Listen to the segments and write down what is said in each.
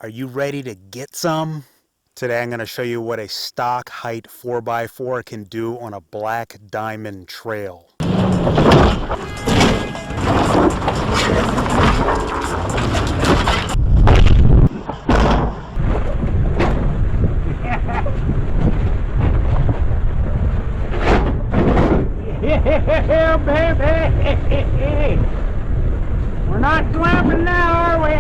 Are you ready to get some? Today I'm going to show you what a stock height 4x4 can do on a black diamond trail. Yeah, baby! We're not glamping now, are we?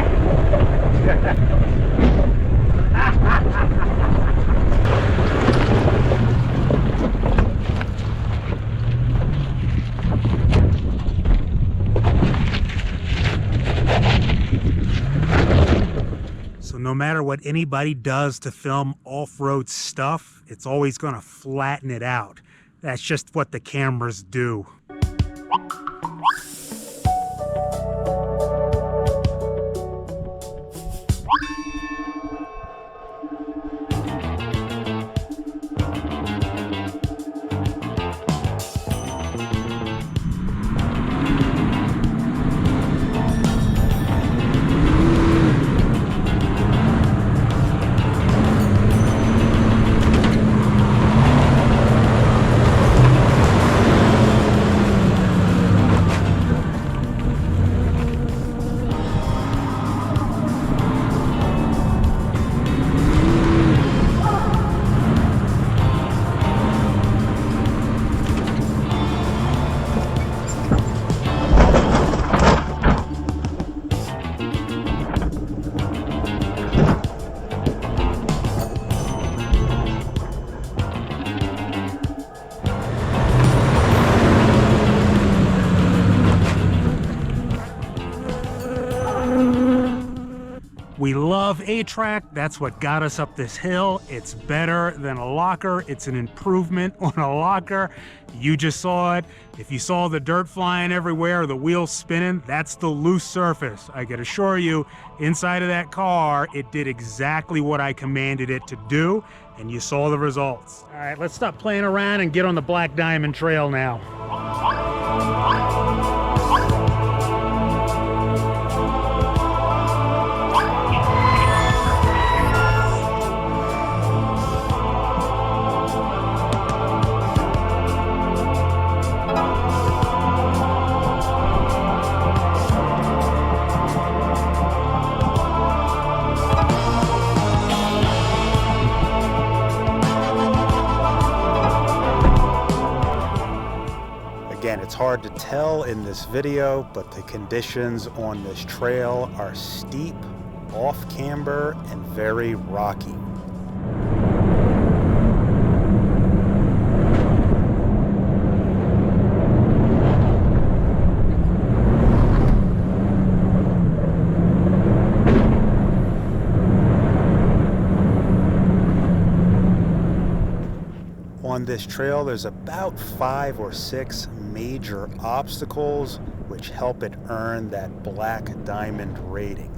So no matter what anybody does to film off-road stuff, it's always going to flatten it out. That's just what the cameras do. We love A-Track. That's what got us up this hill. It's better than a locker. It's an improvement on a locker. You just saw it. If you saw the dirt flying everywhere, the wheels spinning, that's the loose surface. I can assure you, inside of that car, it did exactly what I commanded it to do, and you saw the results. All right, let's stop playing around and get on the Black Diamond Trail now. Again, it's hard to tell in this video, but the conditions on this trail are steep, off-camber, and very rocky. On this trail, there's about 5 or 6 major obstacles which help it earn that Black Diamond rating.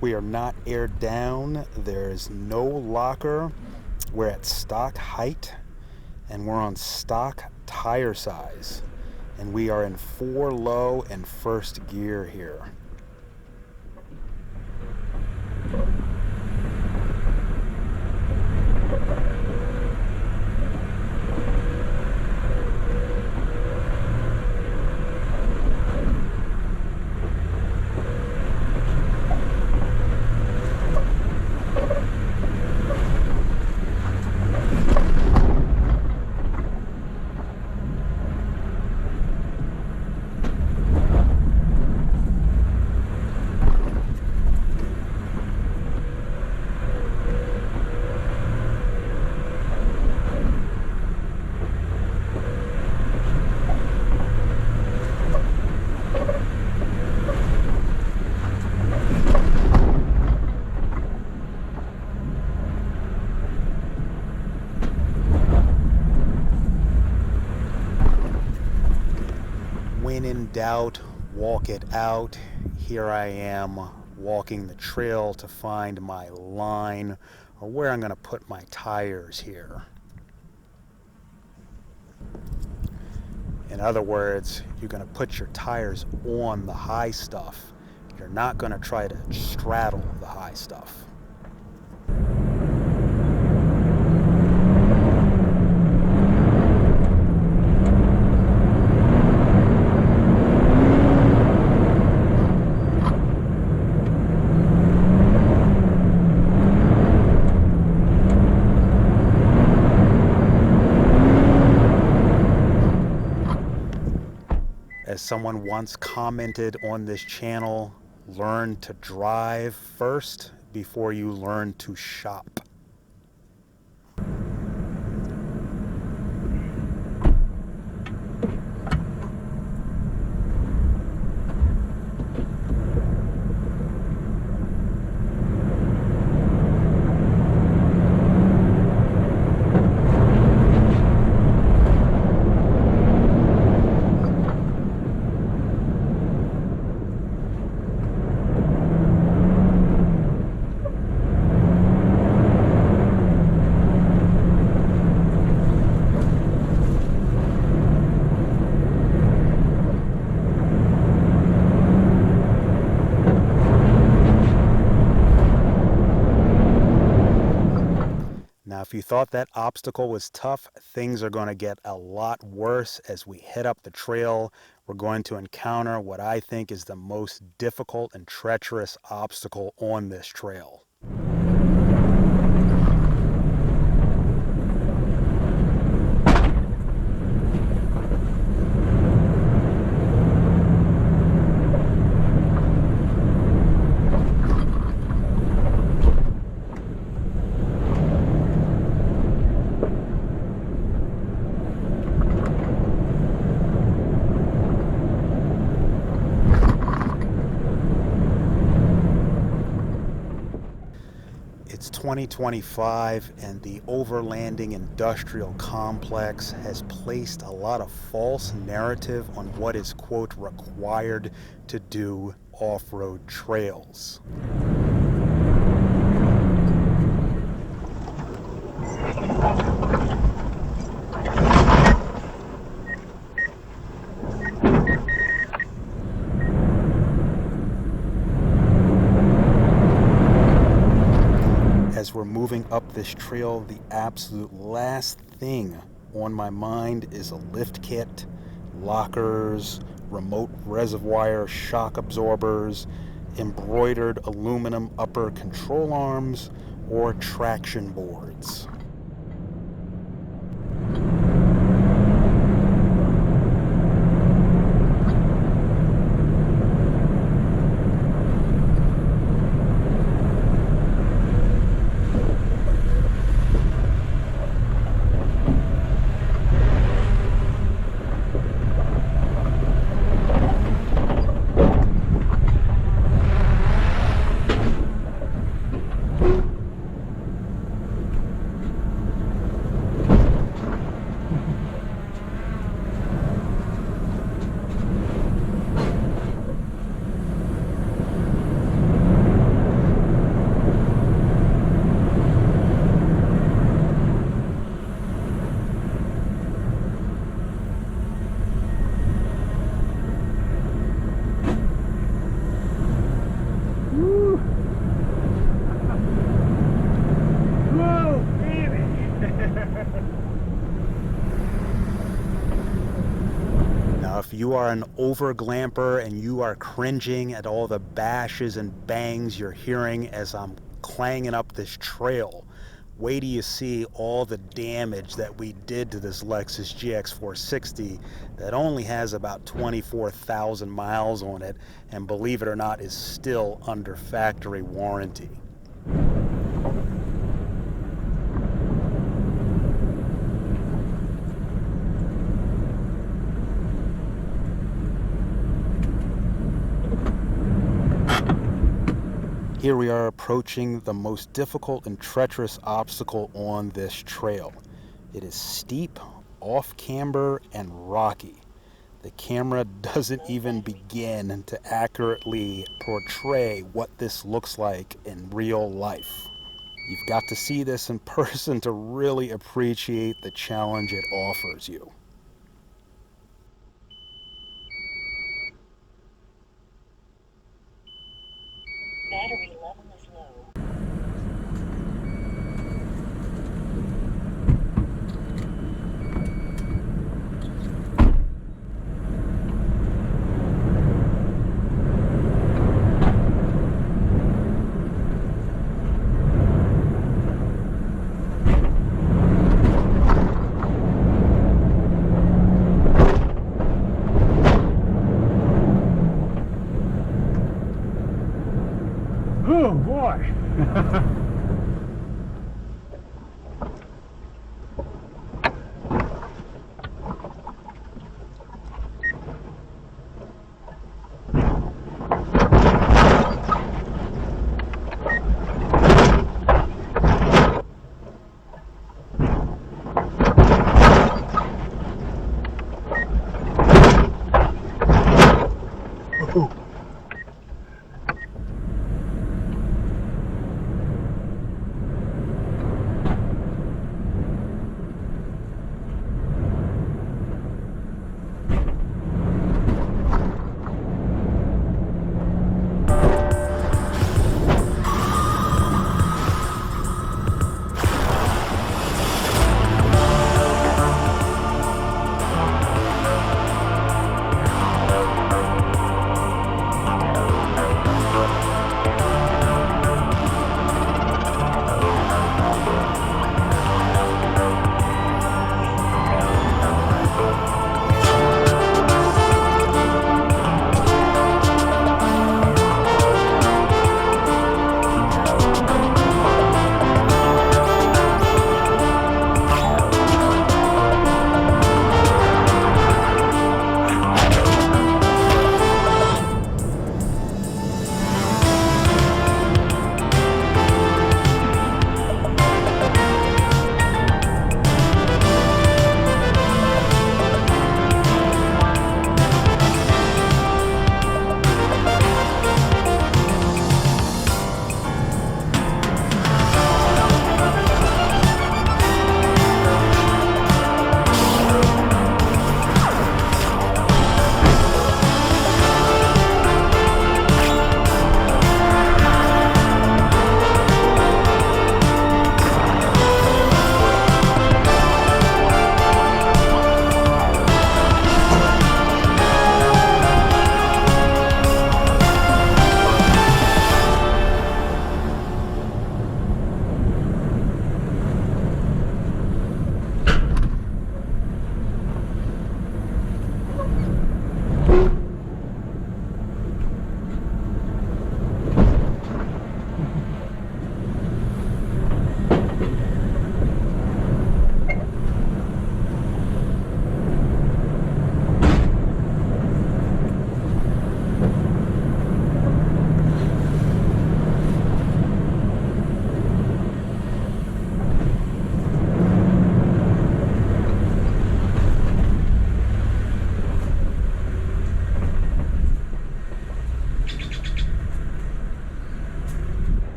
We are not aired down. There's no locker. We're at stock height, and we're on stock tire size, and we are in 4 low and first gear here. When in doubt, walk it out. Here I am walking the trail to find my line or where I'm going to put my tires here. In other words, you're going to put your tires on the high stuff. You're not going to try to straddle the high stuff. As someone once commented on this channel, learn to drive first before you learn to shop. Now, if you thought that obstacle was tough, things are going to get a lot worse as we head up the trail. We're going to encounter what I think is the most difficult and treacherous obstacle on this trail. It's 2025 and the Overlanding industrial complex has placed a lot of false narrative on what is, quote, required to do off-road trails. As we're moving up this trail, the absolute last thing on my mind is a lift kit, lockers, remote reservoir shock absorbers, embroidered aluminum upper control arms, or traction boards. If you are an over-glamper and you are cringing at all the bashes and bangs you're hearing as I'm clanging up this trail, wait till you see all the damage that we did to this Lexus GX460 that only has about 24,000 miles on it, and believe it or not, is still under factory warranty. Here we are approaching the most difficult and treacherous obstacle on this trail. It is steep, off-camber, and rocky. The camera doesn't even begin to accurately portray what this looks like in real life. You've got to see this in person to really appreciate the challenge it offers you. Battery level is low. Oh boy.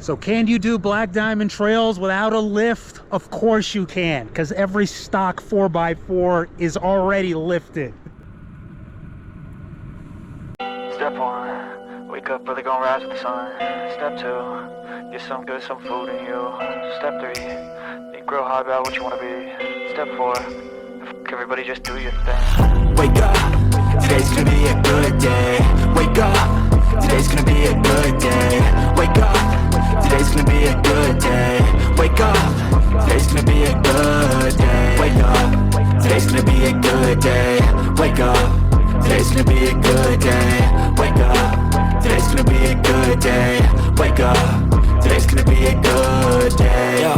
So can you do Black Diamond trails without a lift? Of course you can, because every stock 4x4 is already lifted. Step 1, wake up early, gonna rise with the sun. Step 2, get some good, some food in you. Step 3, think real hard about what you wanna be. Step 4, everybody just do your thing. Wake up, today's gonna be a good day. Wake up, today's gonna be a good day. Wake up, today's gonna be a good day. Wake up, today's gonna be a good day. Wake up, today's gonna be a good day. Wake up, today's gonna be a good day. Wake up, today's gonna be a good day. Wake up, today's gonna be a good day.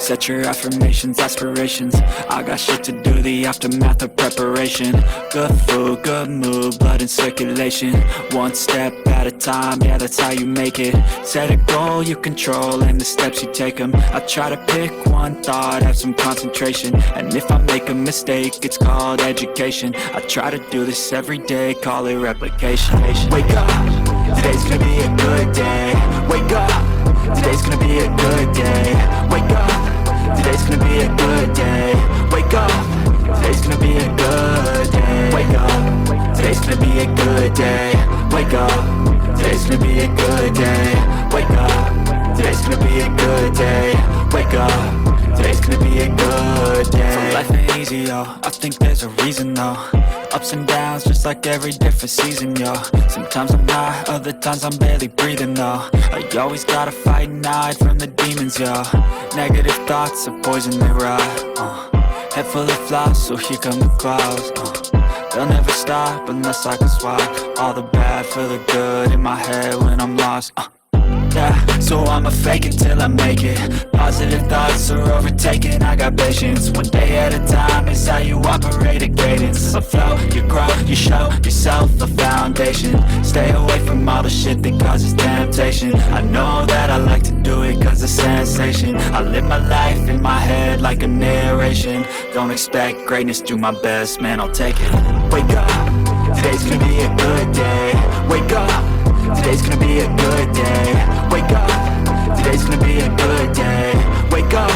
Set your affirmations, aspirations. I got shit to do, the aftermath of preparation. Good food, good mood, blood in circulation. One step at a time, yeah, that's how you make it. Set a goal you control and the steps you take them. I try to pick one thought, have some concentration. And if I make a mistake, it's called education. I try to do this every day, call it replication. Wake up, today's gonna be a good day. Wake up, today's gonna be a good day. Wake up, today's gonna be a good day. Wake up, today's gonna be a good day. Wake up, today's gonna be a good day. Wake up, today's gonna be a good day. Wake up, today's gonna be a good day. Wake up, today's gonna be a good day. So life ain't easy, yo, I think there's a reason though. Ups and downs, just like every different season, yo. Sometimes I'm high, other times I'm barely breathing, though. I always gotta fight and hide from the demons, yo. Negative thoughts are poison, they rot. Head full of flies, so here come the clouds. They'll never stop unless I can swap all the bad for the good in my head when I'm lost. Yeah, so I'ma fake it till I make it. Positive thoughts are overtaken, I got patience. One day at a time is how you operate a cadence. A flow, you grow, you show yourself a foundation. Stay away from all the shit that causes temptation. I know that I like to do it cause it's sensation. I live my life in my head like a narration. Don't expect greatness, do my best, man, I'll take it. Wake up, today's gonna be a good day. Wake up, today's gonna be a good day. Wake up, today's gonna be a good day. Wake up,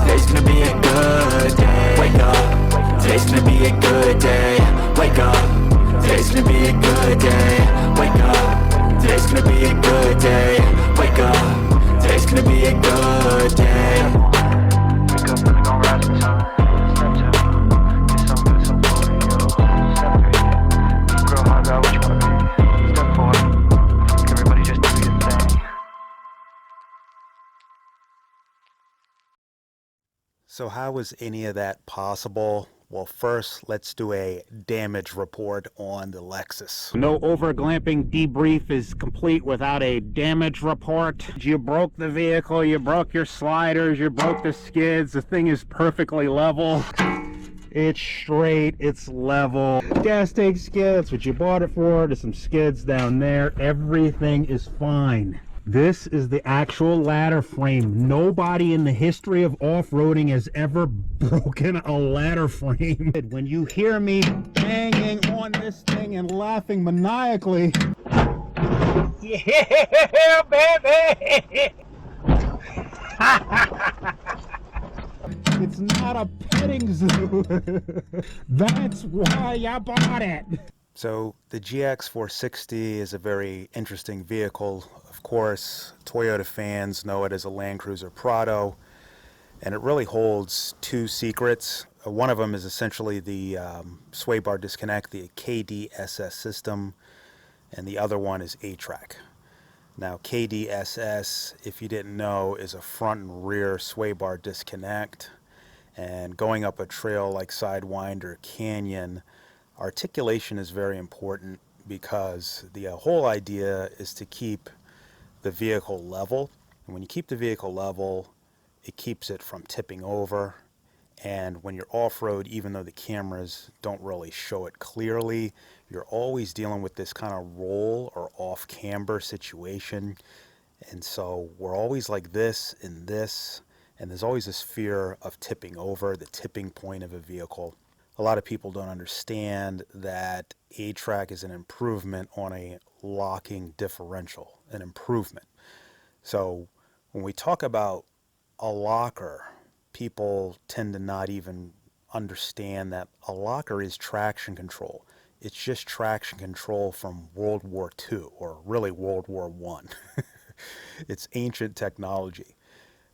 today's gonna be a good day. Wake up, today's gonna be a good day. Wake up, today's gonna be a good day. Wake up, today's gonna be a good day. Wake up, today's gonna be a good day. Wake up, really gon' rise to the sun. Step 2, get some good, some food in you. Step 3, grow hard about what you wanna be. Step 4, everybody just do your thing. So how was any of that possible? Well, first, let's do a damage report on the Lexus. No overglamping debrief is complete without a damage report. You broke the vehicle, you broke your sliders, you broke the skids. The thing is perfectly level. It's straight, it's level. Gas tank skid, that's what you bought it for. There's some skids down there. Everything is fine. This is the actual ladder frame. Nobody in the history of off-roading has ever broken a ladder frame. When you hear me banging on this thing and laughing maniacally, yeah, baby! It's not a petting zoo. That's why I bought it. So the GX460 is a very interesting vehicle. Of course, Toyota fans know it as a Land Cruiser Prado, and it really holds two secrets. One of them is essentially the sway bar disconnect, the KDSS system, and the other one is A-Track. Now, KDSS, if you didn't know, is a front and rear sway bar disconnect, and going up a trail like Sidewinder Canyon, articulation is very important because the whole idea is to keep the vehicle level. And when you keep the vehicle level, it keeps it from tipping over. And when you're off-road, even though the cameras don't really show it clearly, you're always dealing with this kind of roll or off-camber situation. And so we're always like this and this, and there's always this fear of tipping over, the tipping point of a vehicle. A lot of people don't understand that A-Track is an improvement on a locking differential, an improvement. So when we talk about a locker, people tend to not even understand that a locker is traction control. It's just traction control from World War II, or really World War I. It's ancient technology.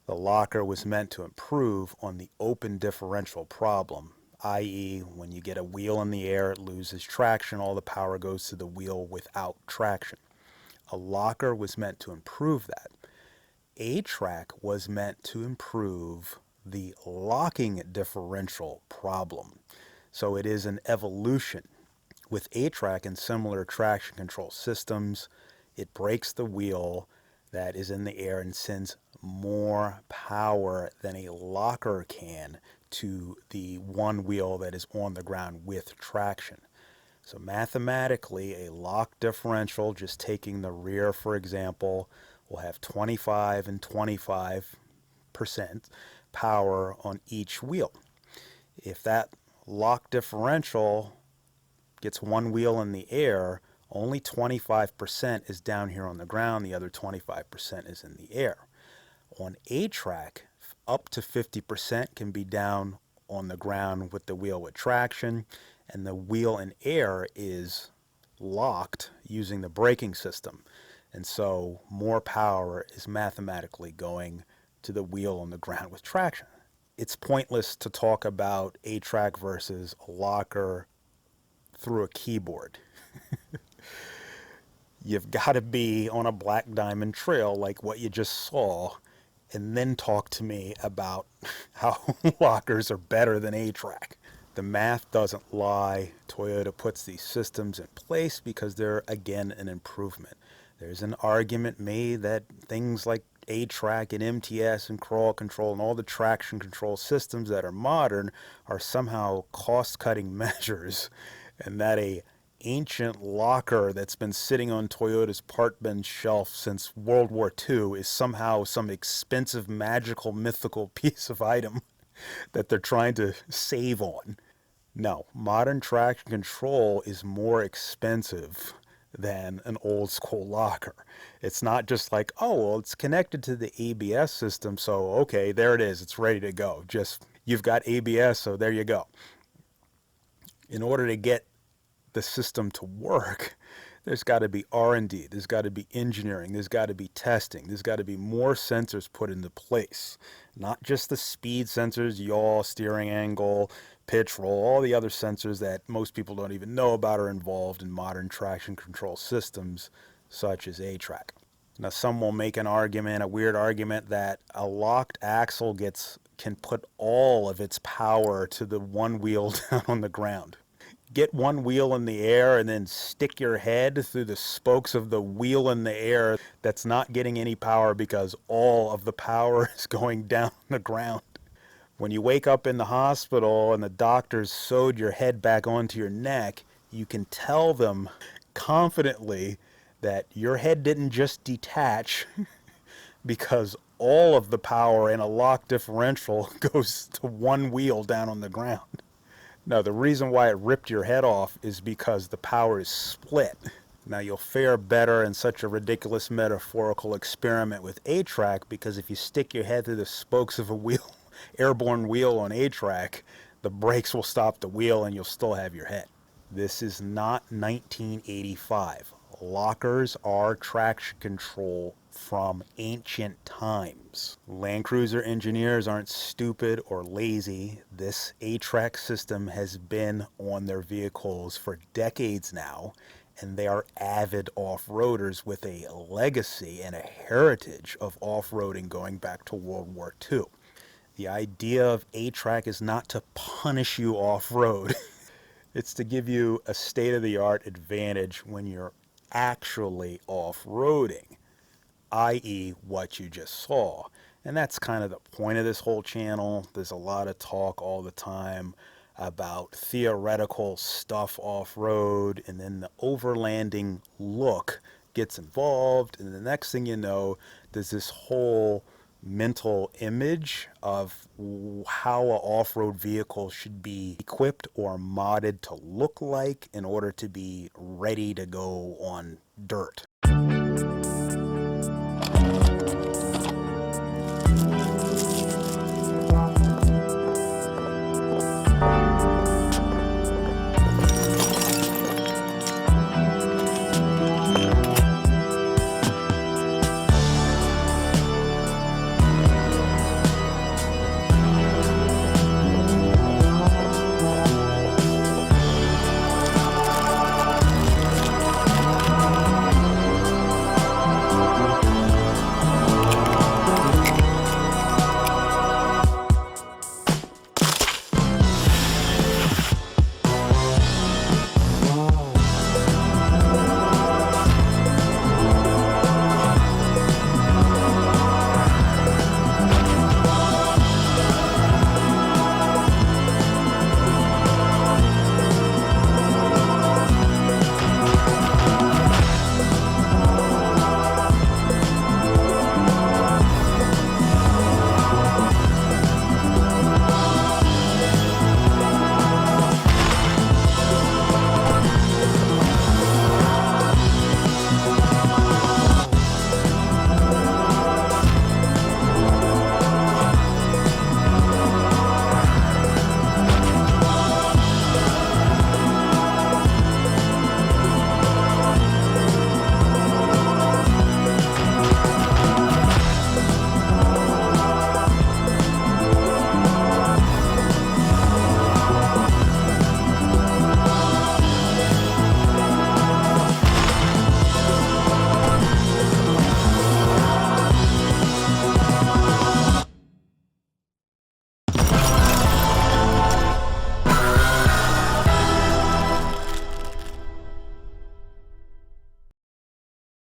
The locker was meant to improve on the open differential problem, i.e. when you get a wheel in the air, it loses traction, all the power goes to the wheel without traction. A locker was meant to improve that. A-Track was meant to improve the locking differential problem. So it is an evolution. With A-Track and similar traction control systems, it breaks the wheel that is in the air and sends more power than a locker can to the one wheel that is on the ground with traction. So mathematically, a lock differential, just taking the rear for example, will have 25 and 25% power on each wheel. If that lock differential gets one wheel in the air, only 25% is down here on the ground, the other 25% is in the air. On a track, up to 50% can be down on the ground with the wheel with traction, and the wheel in air is locked using the braking system. And so more power is mathematically going to the wheel on the ground with traction. It's pointless to talk about a track versus a locker through a keyboard. You've got to be on a black diamond trail like what you just saw, and then talk to me about how lockers are better than A-Track. The math doesn't lie. Toyota puts these systems in place because they're, again, an improvement. There's an argument made that things like A-Track and MTS and crawl control and all the traction control systems that are modern are somehow cost-cutting measures, and that a ancient locker that's been sitting on Toyota's part bin shelf since World War II is somehow some expensive, magical, mythical piece of item that they're trying to save on. No, modern traction control is more expensive than an old school locker. It's not just like, oh, well, it's connected to the ABS system, so okay, there it is, it's ready to go. Just, you've got ABS, so there you go. In order to get the system to work, there's got to be R&D, there's got to be engineering, there's got to be testing, there's got to be more sensors put into place. Not just the speed sensors, yaw, steering angle, pitch roll, all the other sensors that most people don't even know about are involved in modern traction control systems such as A-Track. Now some will make an argument, a weird argument, that a locked axle can put all of its power to the one wheel down on the ground. Get one wheel in the air and then stick your head through the spokes of the wheel in the air that's not getting any power because all of the power is going down the ground. When you wake up in the hospital and the doctors sewed your head back onto your neck, you can tell them confidently that your head didn't just detach because all of the power in a lock differential goes to one wheel down on the ground. No, the reason why it ripped your head off is because the power is split. Now you'll fare better in such a ridiculous metaphorical experiment with A-Track, because if you stick your head through the spokes of a wheel, airborne wheel on A-Track, the brakes will stop the wheel and you'll still have your head. This is not 1985. Lockers are traction control from ancient times. Land Cruiser engineers aren't stupid or lazy. This A-Track system has been on their vehicles for decades now, and they are avid off-roaders with a legacy and a heritage of off-roading going back to World War II. The idea of A-Track is not to punish you off-road. It's to give you a state-of-the-art advantage when you're actually off-roading, i.e. what you just saw. And that's kind of the point of this whole channel. There's a lot of talk all the time about theoretical stuff off-road, and then the overlanding look gets involved, and the next thing you know, there's this whole mental image of how an off-road vehicle should be equipped or modded to look like in order to be ready to go on dirt.